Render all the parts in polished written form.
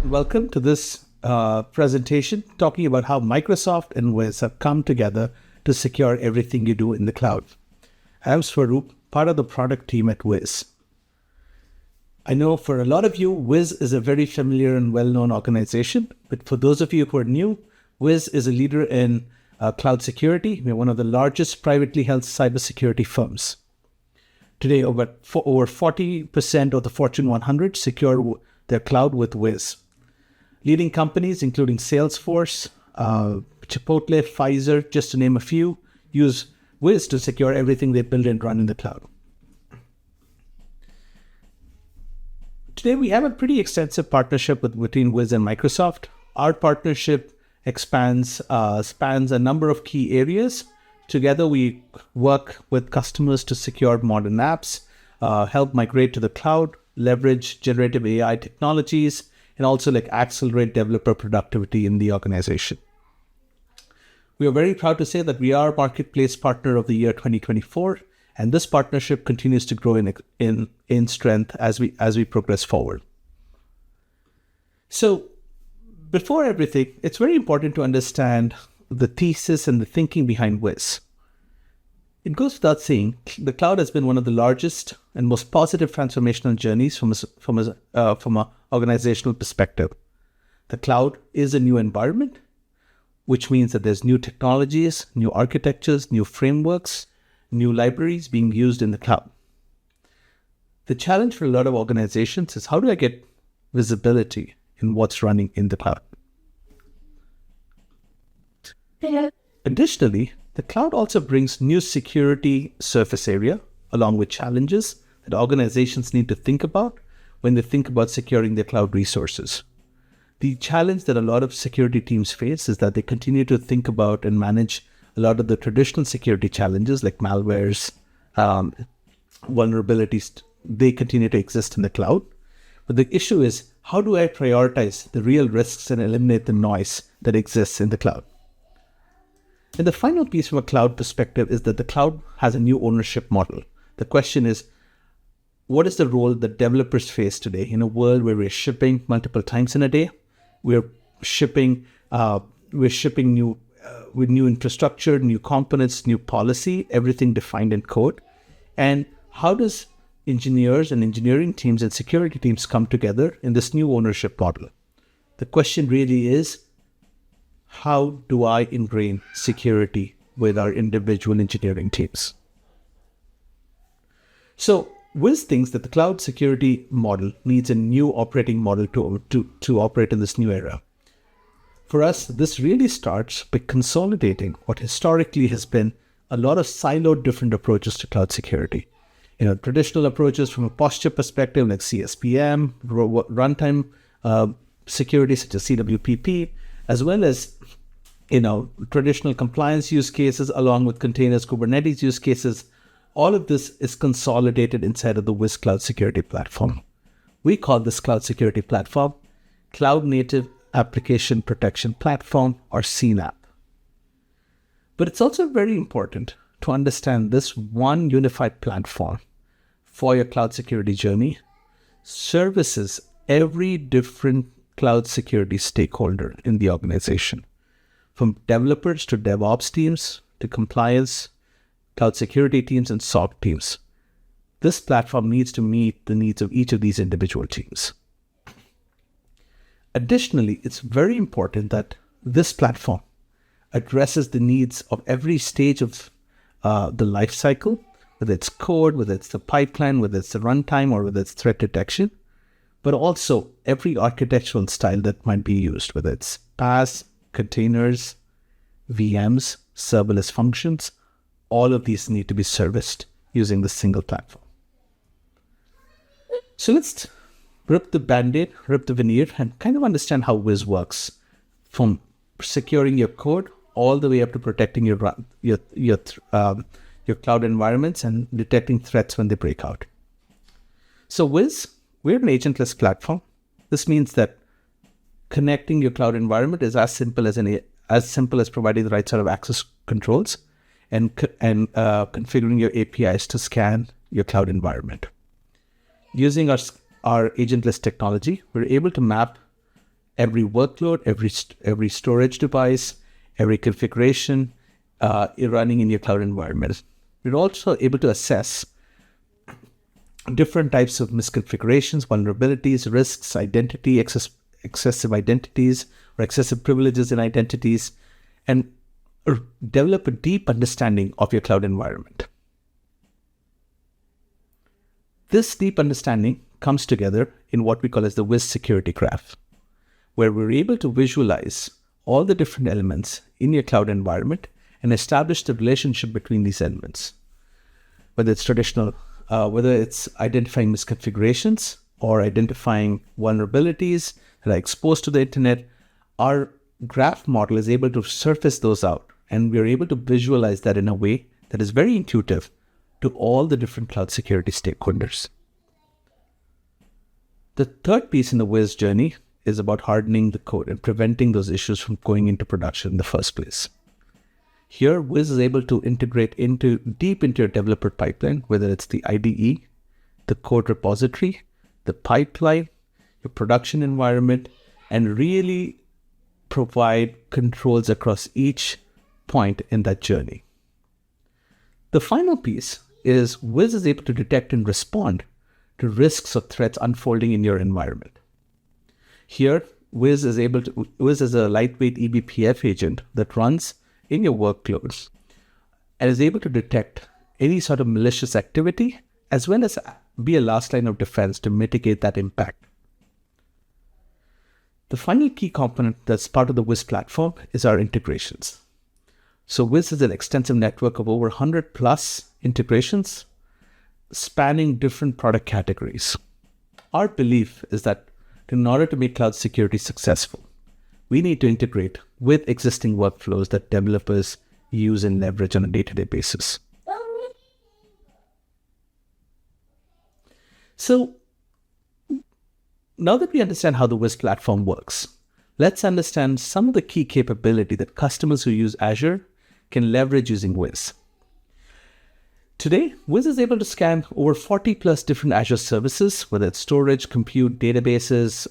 Welcome to this presentation talking about how Microsoft and Wiz have come together to secure everything you do in the cloud. I'm 𝗦𝗲𝗀𝗀𝗶, part of the product team at Wiz. I know for a lot of you, Wiz is a very familiar and well-known organization, but for those of you who are new, Wiz is a leader in cloud security. We're one of the largest privately held cybersecurity firms. Today, over 40% of the Fortune 100 secure their cloud with Wiz. Leading companies, including Salesforce, Chipotle, Pfizer, just to name a few, use Wiz to secure everything they build and run in the cloud. Today, we have a pretty extensive partnership between Wiz and Microsoft. Our partnership spans a number of key areas. Together, we work with customers to secure modern apps, help migrate to the cloud, leverage generative AI technologies, and also accelerate developer productivity in the organization. We are very proud to say that we are Marketplace Partner of the Year 2024, and this partnership continues to grow in strength as we progress forward. So, before everything, it's very important to understand the thesis and the thinking behind Wiz. It goes without saying, the cloud has been one of the largest and most positive transformational journeys from an organizational perspective. The cloud is a new environment, which means that there's new technologies, new architectures, new frameworks, new libraries being used in the cloud. The challenge for a lot of organizations is, how do I get visibility in what's running in the cloud? Additionally, the cloud also brings new security surface area, along with challenges that organizations need to think about when they think about securing their cloud resources. The challenge that a lot of security teams face is that they continue to think about and manage a lot of the traditional security challenges like malwares, vulnerabilities. They continue to exist in the cloud. But the issue is, how do I prioritize the real risks and eliminate the noise that exists in the cloud? And the final piece from a cloud perspective is that the cloud has a new ownership model. The question is, what is the role that developers face today in a world where we're shipping multiple times in a day? We're shipping new with new infrastructure, new components, new policy, everything defined in code. And how does engineers and engineering teams and security teams come together in this new ownership model? The question really is, how do I ingrain security with our individual engineering teams? So, Wiz thinks that the cloud security model needs a new operating model to operate in this new era. For us, this really starts by consolidating what historically has been a lot of siloed different approaches to cloud security. Traditional approaches from a posture perspective like CSPM, runtime security such as CWPP, as well as traditional compliance use cases along with containers, Kubernetes use cases. All of this is consolidated inside of the Wiz Cloud Security Platform. We call this Cloud Security Platform Cloud Native Application Protection Platform, or CNAPP. But it's also very important to understand this one unified platform for your cloud security journey services every different cloud security stakeholder in the organization, from developers to DevOps teams to compliance, cloud security teams, and SOC teams. This platform needs to meet the needs of each of these individual teams. Additionally, it's very important that this platform addresses the needs of every stage of the lifecycle, whether it's code, whether it's the pipeline, whether it's the runtime, or whether it's threat detection, but also every architectural style that might be used, whether it's PaaS, containers, VMs, serverless functions. All of these need to be serviced using this single platform. So let's rip the band-aid, rip the veneer, and kind of understand how Wiz works, from securing your code all the way up to protecting your cloud environments and detecting threats when they break out. So Wiz, we're an agentless platform. This means that connecting your cloud environment is as simple as providing the right set of access controls and configuring your APIs to scan your cloud environment. Using our agentless technology, we're able to map every workload, every storage device, every configuration running in your cloud environment. We're also able to assess different types of misconfigurations, vulnerabilities, risks, identity, excessive identities, or excessive privileges in identities, and develop a deep understanding of your cloud environment. This deep understanding comes together in what we call as the Wiz security graph, where we're able to visualize all the different elements in your cloud environment and establish the relationship between these elements. Whether it's identifying misconfigurations or identifying vulnerabilities that are exposed to the internet, our graph model is able to surface those out, and we're able to visualize that in a way that is very intuitive to all the different cloud security stakeholders. The third piece in the Wiz journey is about hardening the code and preventing those issues from going into production in the first place. Here, Wiz is able to integrate deep into your developer pipeline, whether it's the IDE, the code repository, the pipeline, your production environment, and really provide controls across each point in that journey. The final piece is Wiz is able to detect and respond to risks or threats unfolding in your environment. Here, Wiz is a lightweight eBPF agent that runs in your workloads and is able to detect any sort of malicious activity as well as be a last line of defense to mitigate that impact. The final key component that's part of the Wiz platform is our integrations. So Wiz is an extensive network of over 100 plus integrations spanning different product categories. Our belief is that in order to make cloud security successful, we need to integrate with existing workflows that developers use and leverage on a day-to-day basis. So now that we understand how the Wiz platform works, let's understand some of the key capability that customers who use Azure can leverage using Wiz. Today, Wiz is able to scan over 40 plus different Azure services, whether it's storage, compute, databases,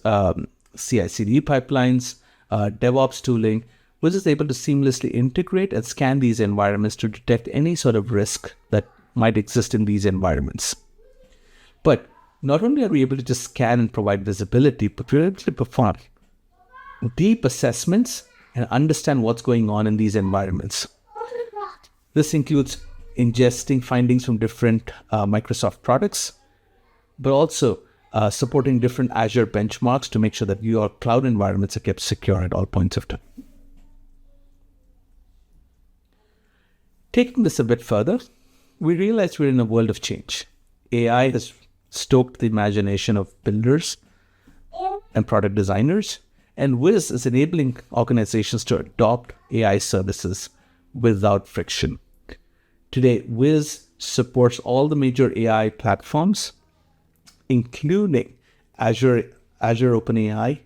CI/CD pipelines, DevOps tooling. Wiz is able to seamlessly integrate and scan these environments to detect any sort of risk that might exist in these environments. But not only are we able to just scan and provide visibility, but we're able to perform deep assessments and understand what's going on in these environments. This includes ingesting findings from different Microsoft products, but also supporting different Azure benchmarks to make sure that your cloud environments are kept secure at all points of time. Taking this a bit further, we realize we're in a world of change. AI has stoked the imagination of builders and product designers, and Wiz is enabling organizations to adopt AI services without friction. Today, Wiz supports all the major AI platforms, including Azure OpenAI,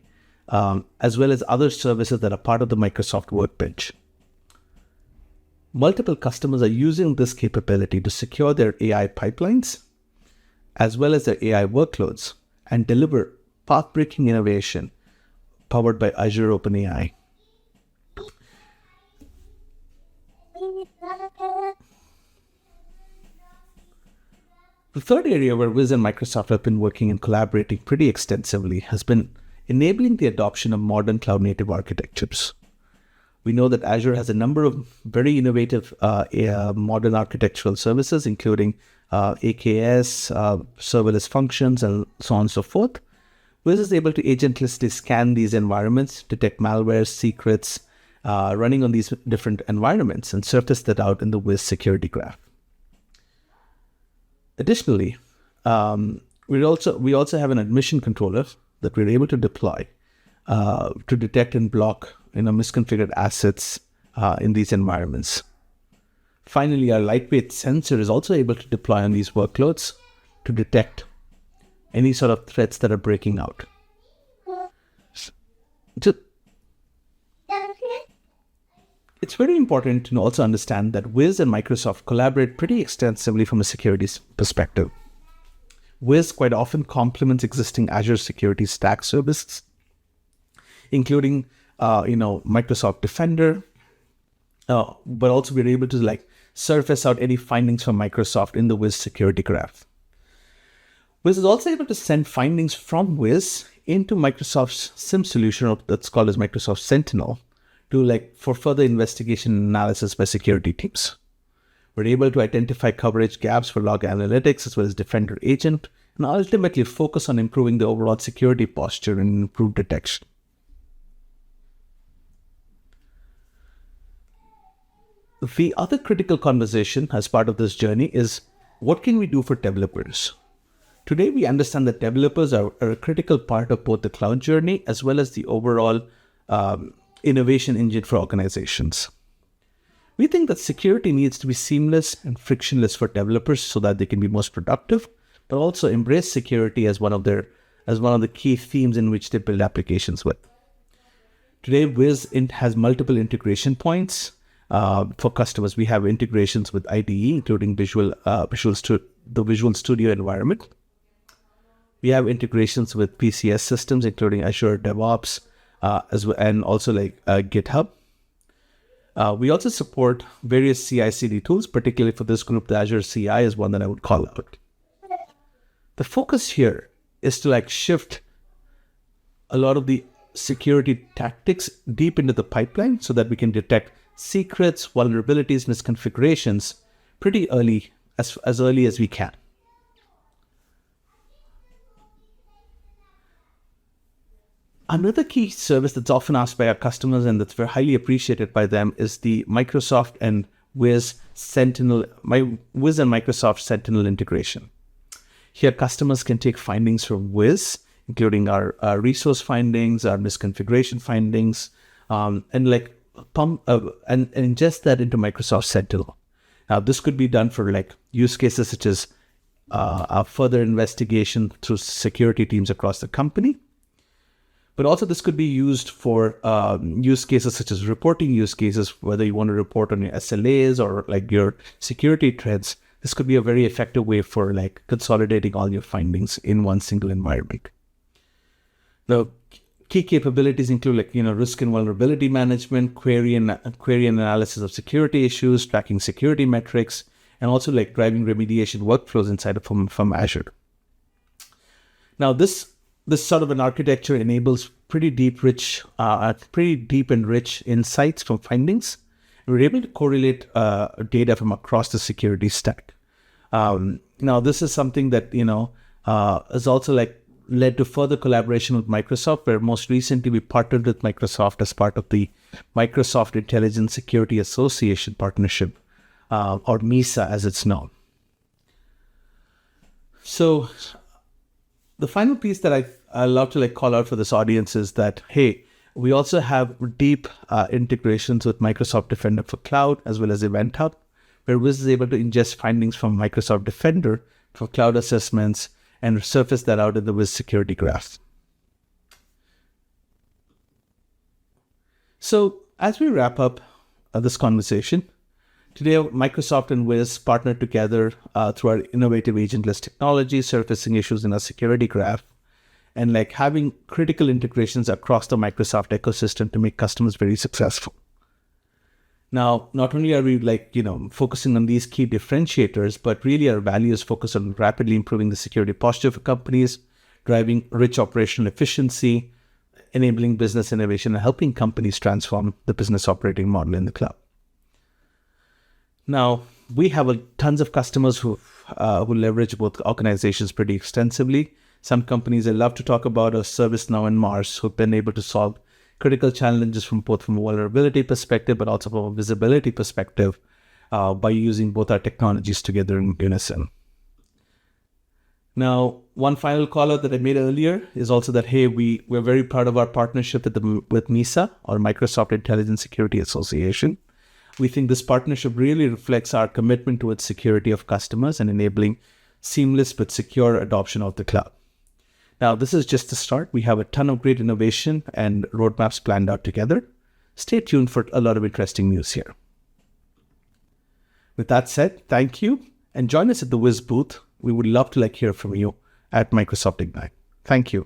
as well as other services that are part of the Microsoft Workbench. Multiple customers are using this capability to secure their AI pipelines, as well as their AI workloads, and deliver path-breaking innovation powered by Azure OpenAI. The third area where Wiz and Microsoft have been working and collaborating pretty extensively has been enabling the adoption of modern cloud-native architectures. We know that Azure has a number of very innovative modern architectural services, including AKS, serverless functions, and so on and so forth. Wiz is able to agentlessly scan these environments, detect malware, secrets running on these different environments, and surface that out in the Wiz security graph. Additionally, we also have an admission controller that we're able to deploy to detect and block misconfigured assets in these environments. Finally, our lightweight sensor is also able to deploy on these workloads to detect any sort of threats that are breaking out. It's very important to also understand that Wiz and Microsoft collaborate pretty extensively from a security perspective. Wiz quite often complements existing Azure security stack services, including, Microsoft Defender, but also we're able to surface out any findings from Microsoft in the Wiz security graph. Wiz is also able to send findings from Wiz into Microsoft's SIEM solution that's called as Microsoft Sentinel for further investigation and analysis by security teams. We're able to identify coverage gaps for log analytics as well as Defender agent, and ultimately focus on improving the overall security posture and improve detection. The other critical conversation as part of this journey is, what can we do for developers? Today, we understand that developers are a critical part of both the cloud journey as well as the overall innovation engine for organizations. We think that security needs to be seamless and frictionless for developers so that they can be most productive, but also embrace security as one of the key themes in which they build applications with. Today, Wiz has multiple integration points for customers. We have integrations with IDE, including the Visual Studio environment. We have integrations with PCS systems, including Azure DevOps, and also GitHub. We also support various CI/CD tools, particularly for this group. The Azure CI is one that I would call out. The focus here is to shift a lot of the security tactics deep into the pipeline so that we can detect secrets, vulnerabilities, misconfigurations pretty early, as early as we can. Another key service that's often asked by our customers and that's very highly appreciated by them is the Microsoft and Wiz Sentinel, Wiz and Microsoft Sentinel integration. Here, customers can take findings from Wiz, including our resource findings, our misconfiguration findings, and ingest that into Microsoft Sentinel. Now, this could be done for use cases such as further investigation through security teams across the company. But also this could be used for use cases such as reporting use cases, whether you want to report on your SLAs or your security threats. This could be a very effective way for consolidating all your findings in one single environment. The key capabilities include risk and vulnerability management, query and analysis of security issues, tracking security metrics, and also driving remediation workflows inside from Azure. Now this sort of an architecture enables pretty deep and rich insights from findings. We're able to correlate data from across the security stack. Now, this is something that has also led to further collaboration with Microsoft, where most recently we partnered with Microsoft as part of the Microsoft Intelligence Security Association partnership, or MISA as it's known. So the final piece that I love to call out for this audience is that, hey, we also have deep integrations with Microsoft Defender for Cloud as well as Event Hub, where Wiz is able to ingest findings from Microsoft Defender for cloud assessments and surface that out in the Wiz security graph. So as we wrap up this conversation, today Microsoft and Wiz partnered together through our innovative agentless technology, surfacing issues in our security graph, and having critical integrations across the Microsoft ecosystem to make customers very successful. Now, not only are we focusing on these key differentiators, but really our value is focused on rapidly improving the security posture for companies, driving rich operational efficiency, enabling business innovation, and helping companies transform the business operating model in the cloud. Now, we have tons of customers who leverage both organizations pretty extensively. Some companies I love to talk about are ServiceNow and Mars, who've been able to solve critical challenges from a vulnerability perspective, but also from a visibility perspective by using both our technologies together in unison. Now, one final call out that I made earlier is also that, hey, we're very proud of our partnership with MISA, or Microsoft Intelligence Security Association. We think this partnership really reflects our commitment towards security of customers and enabling seamless but secure adoption of the cloud. Now, this is just the start. We have a ton of great innovation and roadmaps planned out together. Stay tuned for a lot of interesting news here. With that said, thank you, and join us at the Wiz booth. We would love to hear from you at Microsoft Ignite. Thank you.